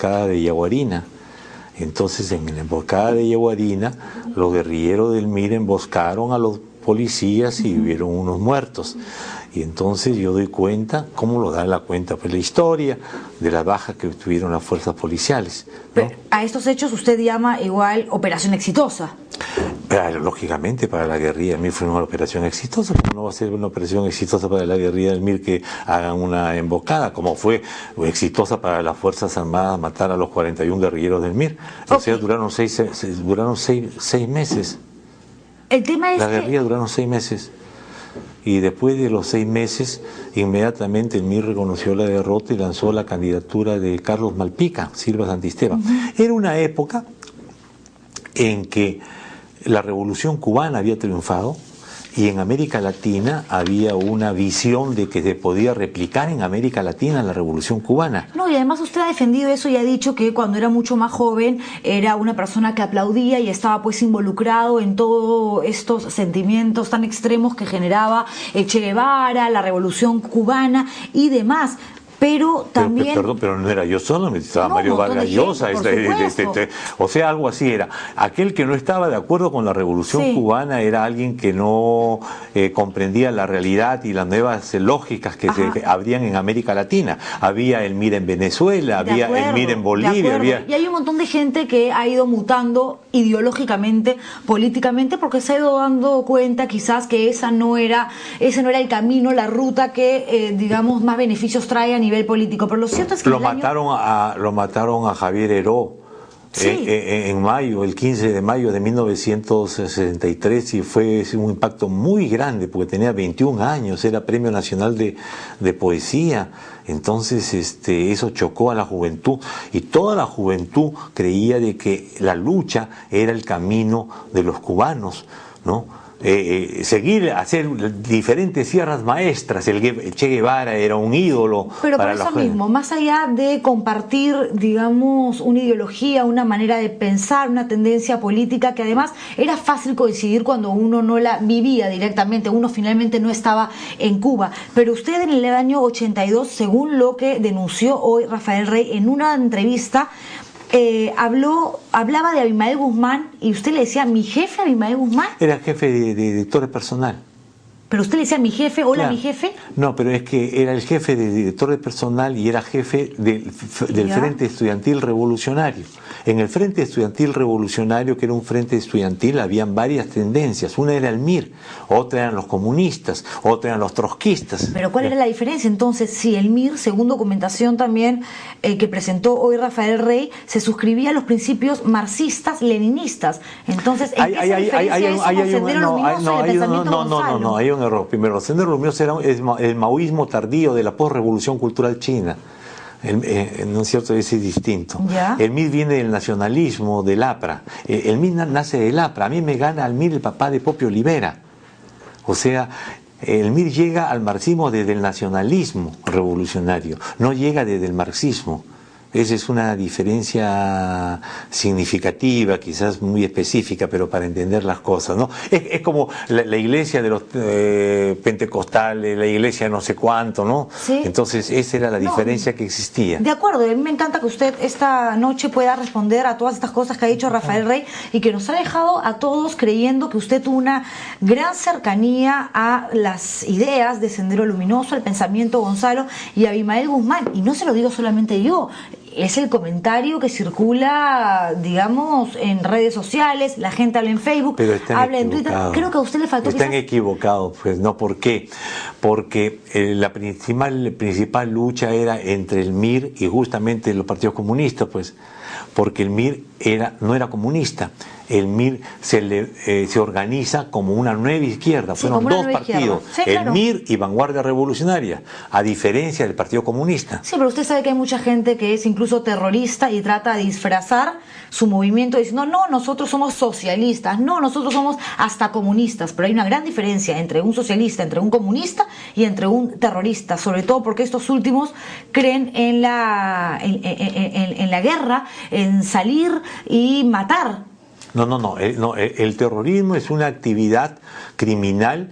emboscada de Yaguarina. Entonces, en la emboscada de Yaguarina, los guerrilleros del MIR emboscaron a los policías y hubieron unos muertos. Y entonces yo doy cuenta, ¿cómo lo da la cuenta? Pues la historia de las bajas que tuvieron las fuerzas policiales, ¿no? Pero a estos hechos usted llama igual operación exitosa. Pero, lógicamente para la guerrilla del MIR fue una operación exitosa. ¿Cómo no va a ser una operación exitosa para la guerrilla del MIR que hagan una emboscada? Como fue exitosa para las Fuerzas Armadas matar a los 41 guerrilleros del MIR. O sea, duraron seis meses. El tema es la guerrilla duraron 6 meses. Y después de los 6 meses, inmediatamente el MIR reconoció la derrota y lanzó la candidatura de Carlos Malpica, Silva Santisteban. Era una época en que la revolución cubana había triunfado y en América Latina había una visión de que se podía replicar en América Latina la revolución cubana. No, y además usted ha defendido eso y ha dicho que cuando era mucho más joven era una persona que aplaudía y estaba pues involucrado en todos estos sentimientos tan extremos que generaba Che Guevara, la revolución cubana y demás. Pero también... Pero no era yo solo, estaba Mario Vargas Llosa, o sea, algo así era. Aquel que no estaba de acuerdo con la revolución cubana era alguien que no comprendía la realidad y las nuevas lógicas que se abrían en América Latina. Había el MIR en Venezuela, había el MIR en Bolivia. Y hay un montón de gente que ha ido mutando ideológicamente, políticamente, porque se ha ido dando cuenta quizás que ese no era el camino, la ruta que, digamos, más beneficios trae a nivel político, pero lo cierto es que lo mataron a Javier Heró en mayo, el 15 de mayo de 1963, y fue un impacto muy grande porque tenía 21 años, era Premio Nacional de Poesía. Entonces eso chocó a la juventud y toda la juventud creía de que la lucha era el camino de los cubanos, ¿no? Hacer diferentes sierras maestras. El Che Guevara era un ídolo. Pero para por eso mismo, más allá de compartir, digamos, una ideología, una manera de pensar, una tendencia política que además era fácil coincidir cuando uno no la vivía directamente, uno finalmente no estaba en Cuba. Pero usted en el año 82, según lo que denunció hoy Rafael Rey en una entrevista, hablaba de Abimael Guzmán y usted le decía, ¿mi jefe Abimael Guzmán? Era jefe de director personal. ¿Pero usted le decía mi jefe, hola, claro. mi jefe? No, pero es que era el jefe de director de personal y era jefe del Frente Estudiantil Revolucionario. En el Frente Estudiantil Revolucionario, que era un frente estudiantil, habían varias tendencias. Una era el MIR, otra eran los comunistas, otra eran los trotskistas. Pero ¿cuál era la diferencia entonces? Si el MIR, según documentación también que presentó hoy Rafael Rey, se suscribía a los principios marxistas-leninistas. Entonces, ¿en qué se diferencia eso con Sendero Luminoso y el pensamiento Gonzalo? No, hay un error. Primero, Sendero Luminoso era el maoísmo tardío de la postrevolución cultural china. ¿No es cierto? Ese es distinto. ¿Ya? El MIR viene del nacionalismo, del APRA. El MIR nace del APRA. A mí me gana al MIR el papá de Popio Olivera. O sea, el MIR llega al marxismo desde el nacionalismo revolucionario, no llega desde el marxismo. Esa es una diferencia significativa, quizás muy específica, pero para entender las cosas, ¿no? Es como la iglesia de los pentecostales, la iglesia no sé cuánto, ¿no? ¿Sí? Entonces esa era la diferencia que existía. De acuerdo, a mí me encanta que usted esta noche pueda responder a todas estas cosas que ha dicho Rafael Rey y que nos ha dejado a todos creyendo que usted tuvo una gran cercanía a las ideas de Sendero Luminoso, al pensamiento Gonzalo y a Abimael Guzmán. Y no se lo digo solamente yo. Es el comentario que circula, digamos, en redes sociales, la gente habla en Facebook, habla en Twitter. Creo que a usted le faltó. Están equivocados, pues, ¿no? ¿Por qué? Porque la principal lucha era entre el MIR y justamente los partidos comunistas, pues, porque el MIR no era comunista. El MIR se organiza como una nueva izquierda. Fueron dos partidos, el MIR y Vanguardia Revolucionaria, a diferencia del Partido Comunista. Sí, pero usted sabe que hay mucha gente que es incluso terrorista y trata de disfrazar su movimiento diciendo, no, nosotros somos socialistas, no, nosotros somos hasta comunistas. Pero hay una gran diferencia entre un socialista, entre un comunista y entre un terrorista, sobre todo porque estos últimos creen en la guerra, en salir y matar. No. El terrorismo es una actividad criminal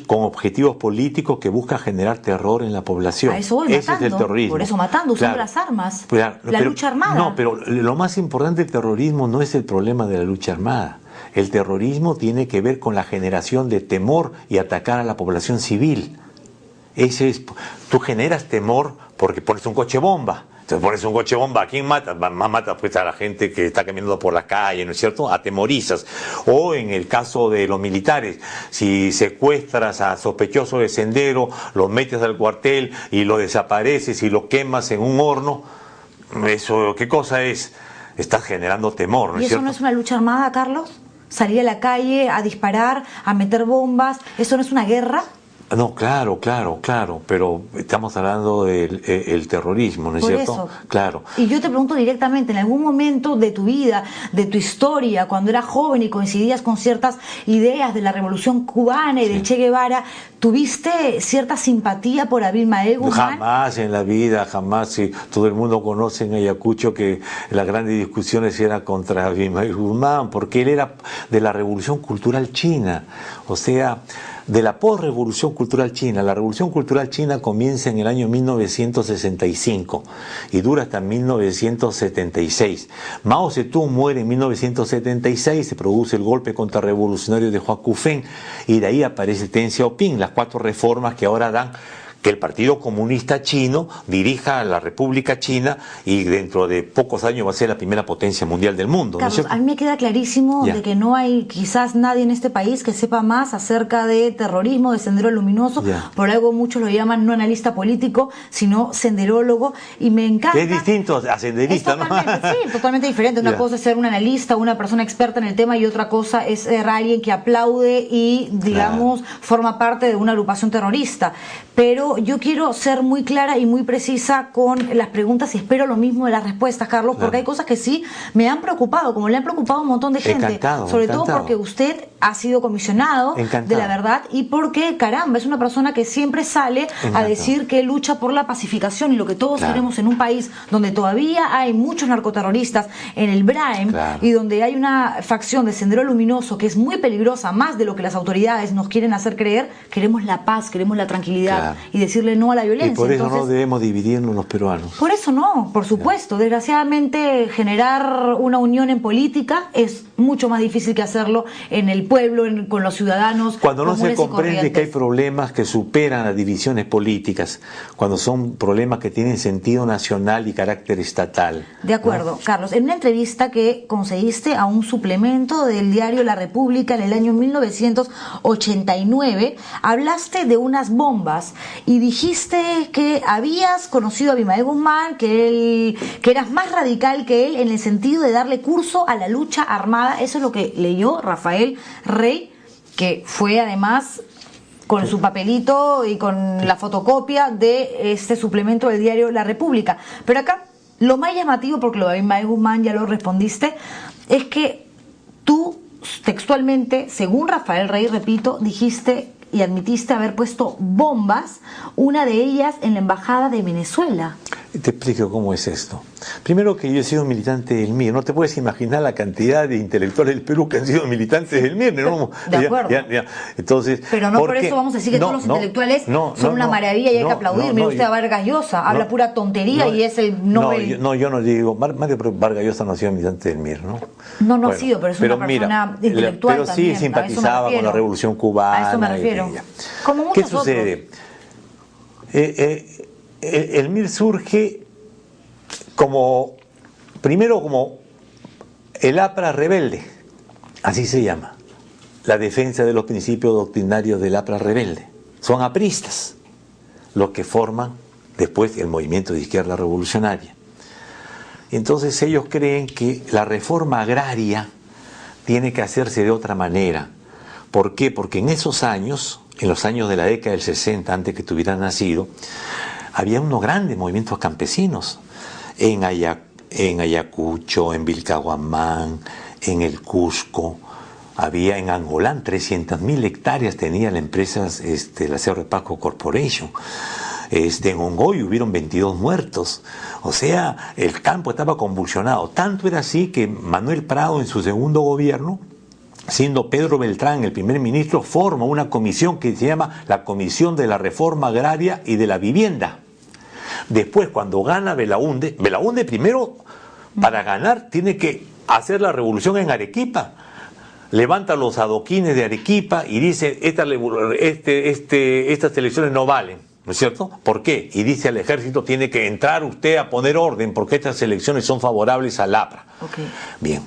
con objetivos políticos que buscan generar terror en la población. A eso voy, Ese matando, es el terrorismo. por eso matando, usando Claro. las armas, Claro, la lucha armada. No, pero lo más importante del terrorismo no es el problema de la lucha armada. El terrorismo tiene que ver con la generación de temor y atacar a la población civil. Tú generas temor porque pones un coche bomba. Entonces pones un coche bomba, ¿a quién matas? Más matas pues a la gente que está caminando por la calle, ¿no es cierto? Atemorizas. O en el caso de los militares, si secuestras a sospechosos de sendero, los metes al cuartel y lo desapareces y lo quemas en un horno, eso, ¿qué cosa es? Estás generando temor, ¿no es ¿Y eso cierto? no es una lucha armada, Carlos? ¿Salir a la calle a disparar, a meter bombas? ¿Eso no es una guerra? No, claro, pero estamos hablando del terrorismo, ¿no es Por cierto? eso. Claro. Y yo te pregunto directamente, ¿en algún momento de tu vida, de tu historia, cuando eras joven y coincidías con ciertas ideas de la Revolución Cubana y del Che Guevara, tuviste cierta simpatía por Abimael Guzmán? Jamás en la vida, jamás. Si todo el mundo conoce en Ayacucho que las grandes discusiones eran contra Abimael Guzmán, porque él era de la Revolución Cultural China, o sea, de la posrevolución cultural china. La revolución cultural china comienza en el año 1965 y dura hasta 1976. Mao Zedong muere en 1976, se produce el golpe contrarrevolucionario de Hua Kufeng y de ahí aparece Deng Xiaoping, las 4 reformas que ahora dan que el Partido Comunista Chino dirija a la República China y dentro de pocos años va a ser la primera potencia mundial del mundo. ¿No es Carlos, cierto? a mí me queda clarísimo Ya. de que no hay quizás nadie en este país que sepa más acerca de terrorismo, de Sendero Luminoso. Ya. Por algo muchos lo llaman no analista político, sino senderólogo. Y me encanta. Que es distinto a senderista, ¿no? Sí, totalmente diferente. Una Ya. cosa es ser un analista, una persona experta en el tema, y otra cosa es ser alguien que aplaude y, digamos, forma parte de una agrupación terrorista. Pero yo quiero ser muy clara y muy precisa con las preguntas y espero lo mismo de las respuestas, Carlos, porque hay cosas que sí me han preocupado, como le han preocupado a un montón de gente. Encantado, sobre todo encantado. porque usted ha sido comisionado Encantado. de la verdad y porque, caramba, es una persona que siempre sale a Encantado. decir que lucha por la pacificación y lo que todos Claro. queremos en un país donde todavía hay muchos narcoterroristas en el Braem, Claro. y donde hay una facción de Sendero Luminoso que es muy peligrosa, más de lo que las autoridades nos quieren hacer creer. Queremos la paz, queremos la tranquilidad, Claro. y decirle no a la violencia. Y por eso no Entonces, debemos dividirnos los peruanos. por eso no, por supuesto. Desgraciadamente, generar una unión en política es mucho más difícil que hacerlo en el pueblo, con los ciudadanos. Cuando no se comunes y comprende que hay corrientes. problemas que superan las divisiones políticas, cuando son problemas que tienen sentido nacional y carácter estatal. De acuerdo, Carlos. En una entrevista que conseguiste a un suplemento del diario La República en el año 1989, hablaste de unas bombas y dijiste que habías conocido a Abimael Guzmán, que eras más radical que él en el sentido de darle curso a la lucha armada. Eso es lo que leyó Rafael Rey, que fue además con su papelito y con la fotocopia de este suplemento del diario La República. Pero acá lo más llamativo, porque lo de Abimael Guzmán ya lo respondiste, es que tú textualmente, según Rafael Rey, repito, dijiste y admitiste haber puesto bombas, una de ellas en la embajada de Venezuela. Te explico cómo es esto. Primero que yo he sido militante del MIR. No te puedes imaginar la cantidad de intelectuales del Perú que han sido militantes del MIR, ¿no? De acuerdo. Entonces, Pero no por eso vamos a decir que todos los intelectuales son una maravilla y hay que aplaudir. Mire usted a Vargas Llosa, habla pura tontería y es el Nobel. Yo no digo, Mario Vargas Llosa no ha sido militante del MIR, ¿no? No ha sido, pero es una persona intelectual pero también. sí simpatizaba con la Revolución Cubana. A eso me refiero. Como muchos ¿Qué sucede? El MIR surge primero como el APRA rebelde, así se llama, la defensa de los principios doctrinarios del APRA rebelde. Son apristas los que forman después el movimiento de izquierda revolucionaria. Entonces ellos creen que la reforma agraria tiene que hacerse de otra manera. ¿Por qué? Porque en esos años, en los años de la década del 60, antes que tú hubieras nacido, había unos grandes movimientos campesinos en Ayacucho, en Vilcahuamán, en el Cusco, había en Angolán 300.000 hectáreas tenía la empresa la Cerro de Pasco Corporation. En Ongoy hubieron 22 muertos. O sea, el campo estaba convulsionado. Tanto era así que Manuel Prado en su segundo gobierno siendo Pedro Beltrán el primer ministro, forma una comisión que se llama la Comisión de la Reforma Agraria y de la Vivienda. Después, cuando gana Belaúnde primero, para ganar, tiene que hacer la revolución en Arequipa. Levanta los adoquines de Arequipa y dice, estas elecciones no valen, ¿no es cierto? ¿Por qué? Y dice al ejército, tiene que entrar usted a poner orden porque estas elecciones son favorables al APRA. Okay. Bien,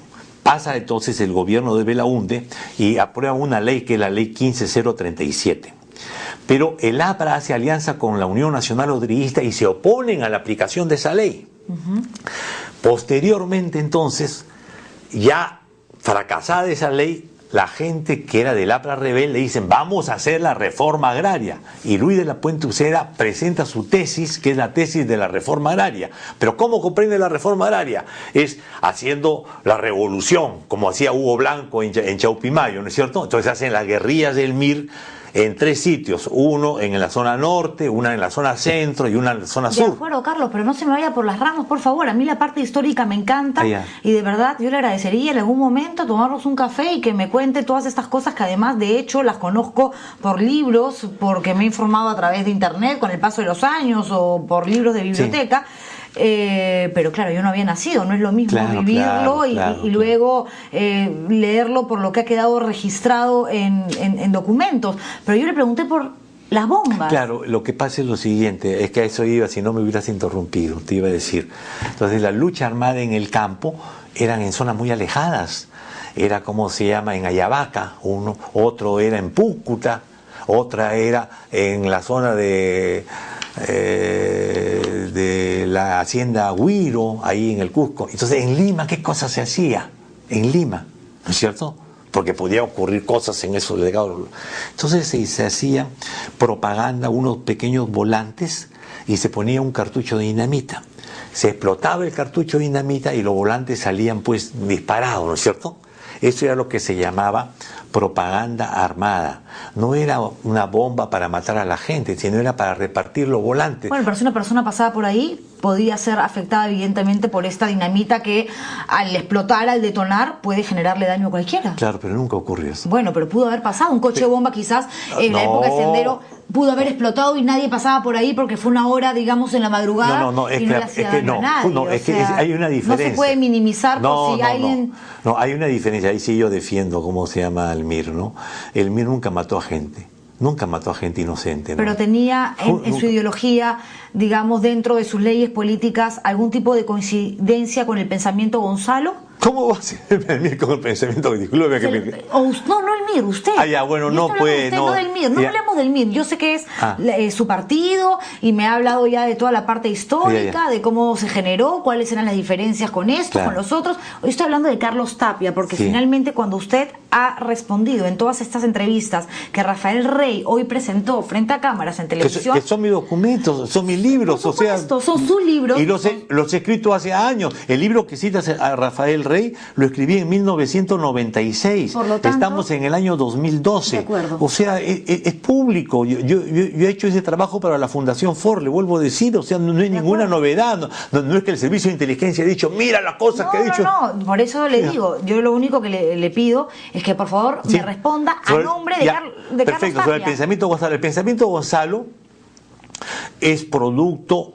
pasa entonces el gobierno de Belaúnde y aprueba una ley que es la ley 15037. Pero el APRA hace alianza con la Unión Nacional Odriguista y se oponen a la aplicación de esa ley. Posteriormente, entonces, ya fracasada esa ley, la gente que era del APRA rebelde dicen, vamos a hacer la reforma agraria. Y Luis de la Puente Uceda presenta su tesis, que es la tesis de la reforma agraria. Pero ¿cómo comprende la reforma agraria? Es haciendo la revolución, como hacía Hugo Blanco en Chaupimayo, ¿no es cierto? Entonces hacen las guerrillas del MIR en 3 sitios, uno en la zona norte, una en la zona centro y una en la zona sur. De acuerdo, Carlos, pero no se me vaya por las ramas, por favor. A mí la parte histórica me encanta y de verdad yo le agradecería en algún momento tomarnos un café y que me cuente todas estas cosas que además de hecho las conozco por libros, porque me he informado a través de internet con el paso de los años o por libros de biblioteca. Sí. Pero claro, yo no había nacido, no es lo mismo vivirlo y luego leerlo por lo que ha quedado registrado en documentos. Pero yo le pregunté por las bombas. Claro, lo que pasa es lo siguiente, es que a eso iba, si no me hubieras interrumpido, te iba a decir. Entonces la lucha armada en el campo eran en zonas muy alejadas. Era como se llama en Ayabaca, otro era en Púcuta, otra era en la zona de la hacienda Huiro, ahí en el Cusco. Entonces, en Lima, ¿qué cosa se hacía? En Lima, ¿no es cierto? Porque podía ocurrir cosas en esos legados. Entonces se hacía propaganda, unos pequeños volantes, y se ponía un cartucho de dinamita. Se explotaba el cartucho de dinamita y los volantes salían pues disparados, ¿no es cierto? Eso era lo que se llamaba propaganda armada. No era una bomba para matar a la gente, sino era para repartir los volantes. Bueno, pero si una persona pasaba por ahí podía ser afectada evidentemente por esta dinamita que al explotar, al detonar, puede generarle daño a cualquiera. Claro, pero nunca ocurrió eso. Bueno, pero pudo haber pasado. Un coche bomba quizás en la época de Sendero pudo haber explotado y nadie pasaba por ahí porque fue una hora, digamos, en la madrugada y no le hacía daño a nadie. No, es que hay una diferencia. No se puede minimizar por si alguien... No, hay una diferencia. Ahí sí yo defiendo cómo se llama el MIR, ¿no? El MIR nunca mató a gente. Nunca mató a gente inocente, ¿no? Pero tenía en su ideología, digamos, dentro de sus leyes políticas, algún tipo de coincidencia con el pensamiento Gonzalo. ¿Cómo va a ser el MIR con el pensamiento? Disculpe que no el MIR, usted. Ah, ya, bueno, no puede. No del MIR, no hablemos del MIR. Yo sé que es su partido y me ha hablado ya de toda la parte histórica, de cómo se generó, cuáles eran las diferencias con esto, con los otros. Hoy estoy hablando de Carlos Tapia, porque finalmente cuando usted ha respondido en todas estas entrevistas que Rafael Rey hoy presentó frente a cámaras en televisión... Que son mis documentos, son mis libros, por supuesto, son sus libros. Y los he escrito hace años. El libro que citas a Rafael Rey lo escribí en 1996. Por lo tanto, estamos en el año 2012. De acuerdo. O sea, es público. Yo he hecho ese trabajo para la Fundación Ford, le vuelvo a decir. O sea, no hay ninguna novedad. No es que el Servicio de Inteligencia ha dicho, mira las cosas que ha dicho. No, por eso le digo, yo lo único que le pido es que por favor me responda a nombre de Carlos Tapia. Perfecto, sobre el pensamiento Gonzalo. El pensamiento Gonzalo es producto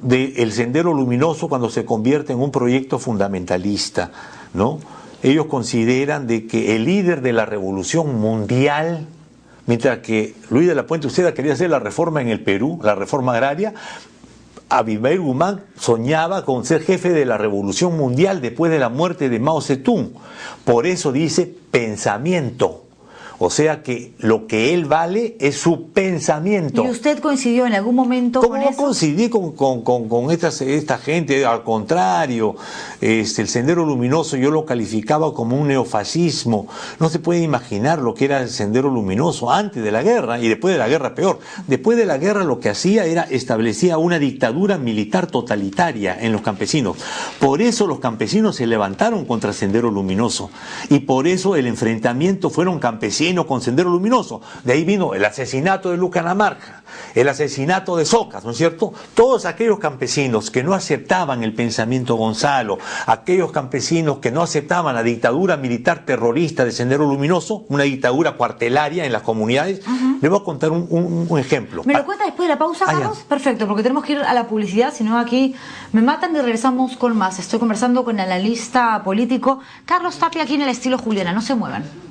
del Sendero Luminoso cuando se convierte en un proyecto fundamentalista, ¿no? Ellos consideran de que el líder de la revolución mundial, mientras que Luis de la Puente Uceda quería hacer la reforma en el Perú, la reforma agraria, Abimael Guzmán soñaba con ser jefe de la revolución mundial después de la muerte de Mao Zedong. Por eso dice pensamiento. O sea que lo que él vale es su pensamiento. ¿Y usted coincidió en algún momento con eso? ¿Cómo coincidí con esta gente? Al contrario, el Sendero Luminoso yo lo calificaba como un neofascismo. No se puede imaginar lo que era el Sendero Luminoso antes de la guerra y después de la guerra peor. Después de la guerra lo que hacía era establecía una dictadura militar totalitaria en los campesinos. Por eso los campesinos se levantaron contra el Sendero Luminoso y por eso el enfrentamiento fueron campesinos vino con Sendero Luminoso, de ahí vino el asesinato de Lucanamarca, el asesinato de Socas, ¿no es cierto? Todos aquellos campesinos que no aceptaban el pensamiento Gonzalo, aquellos campesinos que no aceptaban la dictadura militar terrorista de Sendero Luminoso, una dictadura cuartelaria en las comunidades. Les voy a contar un ejemplo. ¿Me lo cuenta después de la pausa, Carlos? Perfecto, porque tenemos que ir a la publicidad, si no aquí me matan y regresamos con más. Estoy conversando con el analista político Carlos Tapia aquí en el estilo Juliana. No se muevan.